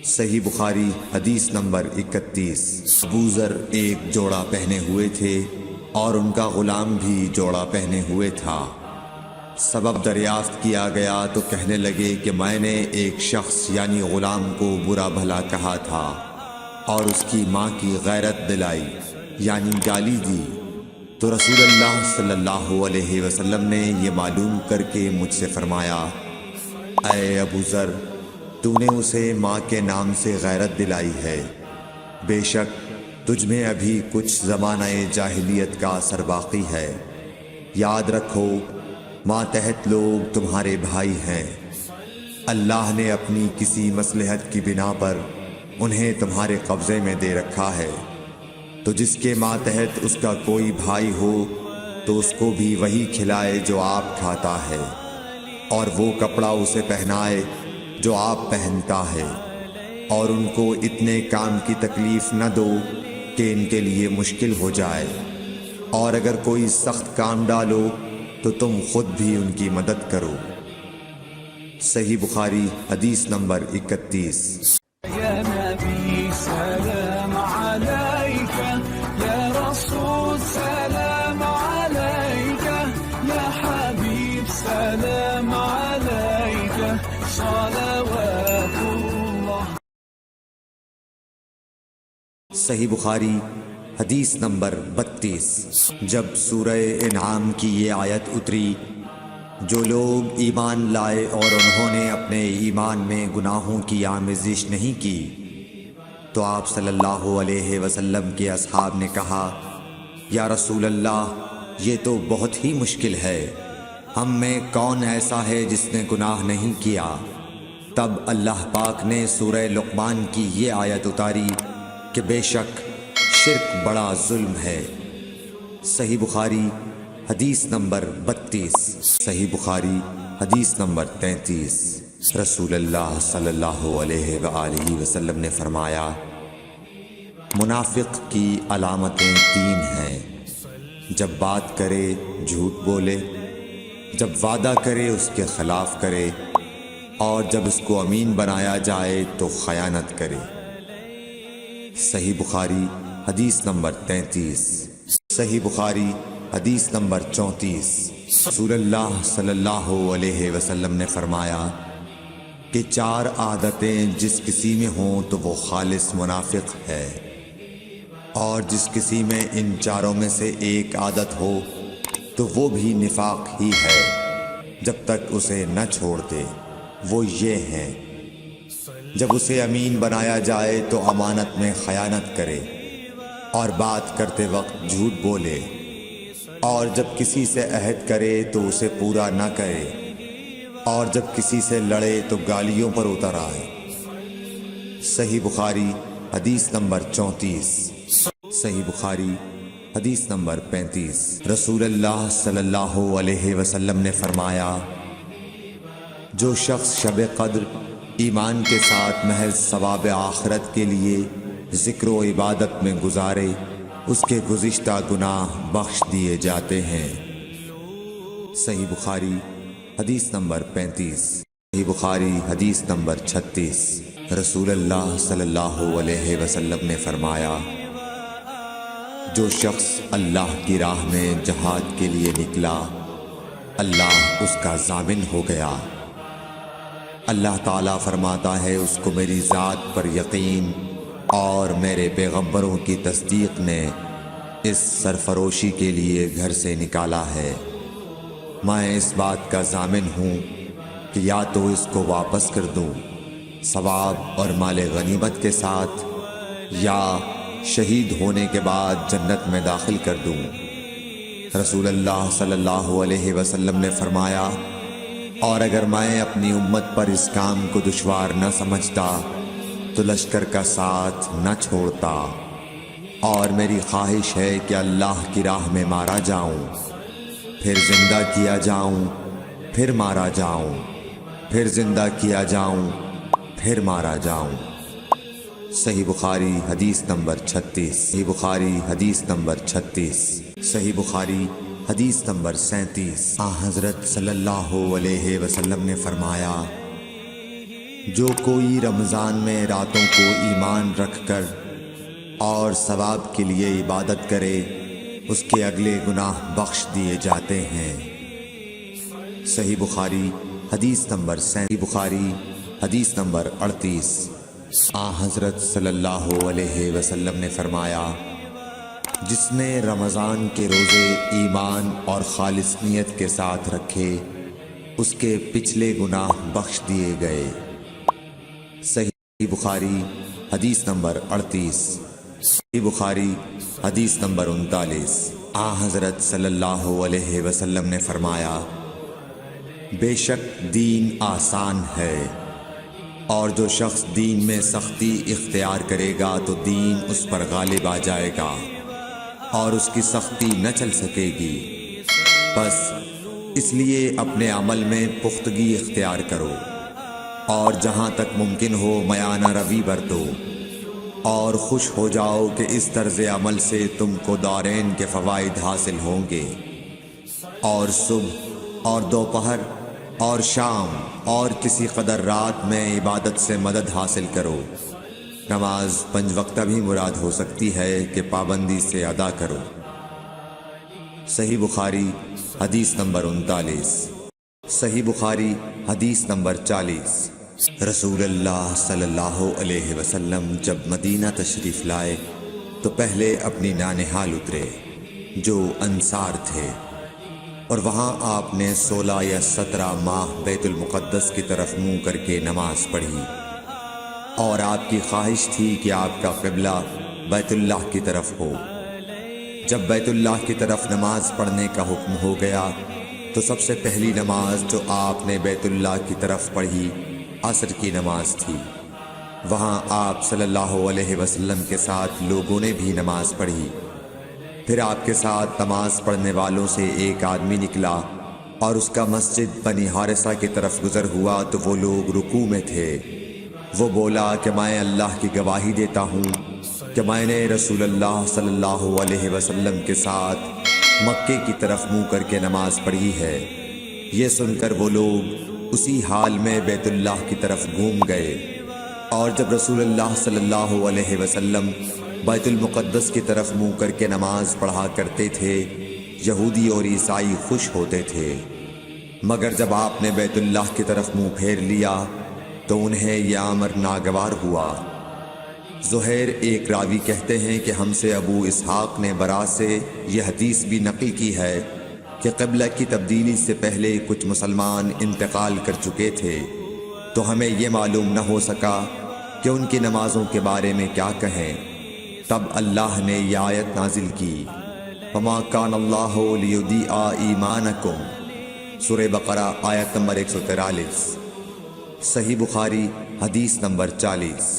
صحیح بخاری حدیث نمبر 31۔ ابو ذر ایک جوڑا پہنے ہوئے تھے اور ان کا غلام بھی جوڑا پہنے ہوئے تھا۔ سبب دریافت کیا گیا تو کہنے لگے کہ میں نے ایک شخص یعنی غلام کو برا بھلا کہا تھا اور اس کی ماں کی غیرت دلائی یعنی گالی دی، تو رسول اللہ صلی اللہ علیہ وسلم نے یہ معلوم کر کے مجھ سے فرمایا، اے ابو ذر، تو نے اسے ماں کے نام سے غیرت دلائی ہے، بے شک تجھ میں ابھی کچھ زمانہ جاہلیت کا اثر باقی ہے۔ یاد رکھو ماتحت لوگ تمہارے بھائی ہیں، اللہ نے اپنی کسی مصلحت کی بنا پر انہیں تمہارے قبضے میں دے رکھا ہے، تو جس کے ماتحت اس کا کوئی بھائی ہو تو اس کو بھی وہی کھلائے جو آپ کھاتا ہے، اور وہ کپڑا اسے پہنائے جو آپ پہنتا ہے، اور ان کو اتنے کام کی تکلیف نہ دو کہ ان کے لیے مشکل ہو جائے، اور اگر کوئی سخت کام ڈالو تو تم خود بھی ان کی مدد کرو۔ صحیح بخاری حدیث نمبر 31۔ يا نبي سلام عليك، يا رسول سلام عليك، يا حبيب سلام عليك، صلوات الله۔ صحیح بخاری حدیث نمبر 32۔ جب سورہ انعام کی یہ آیت اتری، جو لوگ ایمان لائے اور انہوں نے اپنے ایمان میں گناہوں کی آمیزش نہیں کی، تو آپ صلی اللہ علیہ وسلم کے اصحاب نے کہا، یا رسول اللہ، یہ تو بہت ہی مشکل ہے، ہم میں کون ایسا ہے جس نے گناہ نہیں کیا؟ تب اللہ پاک نے سورہ لقمان کی یہ آیت اتاری کہ بے شک شرک بڑا ظلم ہے۔ صحیح بخاری حدیث نمبر 32۔ صحیح بخاری حدیث نمبر 33۔ رسول اللہ صلی اللہ علیہ وآلہ وسلم نے فرمایا، منافق کی علامتیں 3 ہیں، جب بات کرے جھوٹ بولے، جب وعدہ کرے اس کے خلاف کرے، اور جب اس کو امین بنایا جائے تو خیانت کرے۔ صحیح بخاری حدیث نمبر 33۔ صحیح بخاری حدیث نمبر 34۔ رسول اللہ صلی اللہ علیہ وسلم نے فرمایا کہ 4 عادتیں جس کسی میں ہوں تو وہ خالص منافق ہے، اور جس کسی میں ان 4 میں سے ایک عادت ہو تو وہ بھی نفاق ہی ہے جب تک اسے نہ چھوڑ دے۔ وہ یہ ہیں، جب اسے امین بنایا جائے تو امانت میں خیانت کرے، اور بات کرتے وقت جھوٹ بولے، اور جب کسی سے عہد کرے تو اسے پورا نہ کرے، اور جب کسی سے لڑے تو گالیوں پر اتر آئے۔ صحیح بخاری حدیث نمبر 34۔ صحیح بخاری حدیث نمبر 35۔ رسول اللہ صلی اللہ علیہ وسلم نے فرمایا، جو شخص شب قدر ایمان کے ساتھ محض ثواب آخرت کے لیے ذکر و عبادت میں گزارے، اس کے گزشتہ گناہ بخش دیے جاتے ہیں۔ صحیح بخاری حدیث نمبر 35۔ صحیح بخاری حدیث نمبر 36۔ رسول اللہ صلی اللہ علیہ وسلم نے فرمایا، جو شخص اللہ کی راہ میں جہاد کے لیے نکلا، اللہ اس کا ضامن ہو گیا۔ اللہ تعالیٰ فرماتا ہے، اس کو میری ذات پر یقین اور میرے پیغمبروں کی تصدیق نے اس سرفروشی کے لیے گھر سے نکالا ہے۔ میں اس بات کا ضامن ہوں کہ یا تو اس کو واپس کر دوں ثواب اور مال غنیمت کے ساتھ، یا شہید ہونے کے بعد جنت میں داخل کر دوں۔ رسول اللہ صلی اللہ علیہ وسلم نے فرمایا، اور اگر میں اپنی امت پر اس کام کو دشوار نہ سمجھتا تو لشکر کا ساتھ نہ چھوڑتا، اور میری خواہش ہے کہ اللہ کی راہ میں مارا جاؤں، پھر زندہ کیا جاؤں، پھر مارا جاؤں، پھر زندہ کیا جاؤں، پھر مارا جاؤں۔ صحیح بخاری حدیث نمبر 36۔ صحیح بخاری حدیث نمبر 36۔ صحیح بخاری حدیث نمبر 37۔ حضرت صلی اللہ علیہ وسلم نے فرمایا، جو کوئی رمضان میں راتوں کو ایمان رکھ کر اور ثواب کے لیے عبادت کرے اس کے اگلے گناہ بخش دیے جاتے ہیں۔ صحیح بخاری حدیث نمبر 38۔ حضرت صلی اللہ علیہ وسلم نے فرمایا، جس نے رمضان کے روزے ایمان اور خالص نیت کے ساتھ رکھے اس کے پچھلے گناہ بخش دیے گئے۔ صحیح بخاری حدیث نمبر 38۔ صحیح بخاری حدیث نمبر 39۔ حضرت صلی اللہ علیہ وسلم نے فرمایا، بے شک دین آسان ہے، اور جو شخص دین میں سختی اختیار کرے گا تو دین اس پر غالب آ جائے گا اور اس کی سختی نہ چل سکے گی۔ بس اس لیے اپنے عمل میں پختگی اختیار کرو اور جہاں تک ممکن ہو میانہ روی برتو، اور خوش ہو جاؤ کہ اس طرز عمل سے تم کو دارین کے فوائد حاصل ہوں گے، اور صبح اور دوپہر اور شام اور کسی قدر رات میں عبادت سے مدد حاصل کرو۔ نماز 5 وقتہ بھی مراد ہو سکتی ہے کہ پابندی سے ادا کرو۔ صحیح بخاری حدیث نمبر 39۔ صحیح بخاری حدیث نمبر 40۔ رسول اللہ صلی اللہ علیہ وسلم جب مدینہ تشریف لائے تو پہلے اپنی نانہال اترے جو انصار تھے، اور وہاں آپ نے 16 یا 17 ماہ بیت المقدس کی طرف منہ کر کے نماز پڑھی، اور آپ کی خواہش تھی کہ آپ کا قبلہ بیت اللہ کی طرف ہو۔ جب بیت اللہ کی طرف نماز پڑھنے کا حکم ہو گیا تو سب سے پہلی نماز جو آپ نے بیت اللہ کی طرف پڑھی عصر کی نماز تھی۔ وہاں آپ صلی اللہ علیہ وسلم کے ساتھ لوگوں نے بھی نماز پڑھی۔ پھر آپ کے ساتھ نماز پڑھنے والوں سے ایک آدمی نکلا اور اس کا مسجد بنی حارثہ کی طرف گزر ہوا تو وہ لوگ رکوع میں تھے۔ وہ بولا کہ میں اللہ کی گواہی دیتا ہوں کہ میں نے رسول اللہ صلی اللہ علیہ وسلم کے ساتھ مکے کی طرف منہ کر کے نماز پڑھی ہے۔ یہ سن کر وہ لوگ اسی حال میں بیت اللہ کی طرف گھوم گئے، اور جب رسول اللہ صلی اللہ علیہ وسلم بیت المقدس کی طرف منہ کر کے نماز پڑھا کرتے تھے، یہودی اور عیسائی خوش ہوتے تھے، مگر جب آپ نے بیت اللہ کی طرف منہ پھیر لیا تو انہیں یہ امر ناگوار ہوا۔ زہیر ایک راوی کہتے ہیں کہ ہم سے ابو اسحاق نے برا سے یہ حدیث بھی نقل کی ہے کہ قبلہ کی تبدیلی سے پہلے کچھ مسلمان انتقال کر چکے تھے، تو ہمیں یہ معلوم نہ ہو سکا کہ ان کی نمازوں کے بارے میں کیا کہیں۔ تب اللہ نے یہ آیت نازل کی، وَمَا كَانَ اللَّهُ لِيُضِيعَ إِيمَانَكُمْ، سورہ بقرہ آیت نمبر 143۔ صحیح بخاری حدیث نمبر 40۔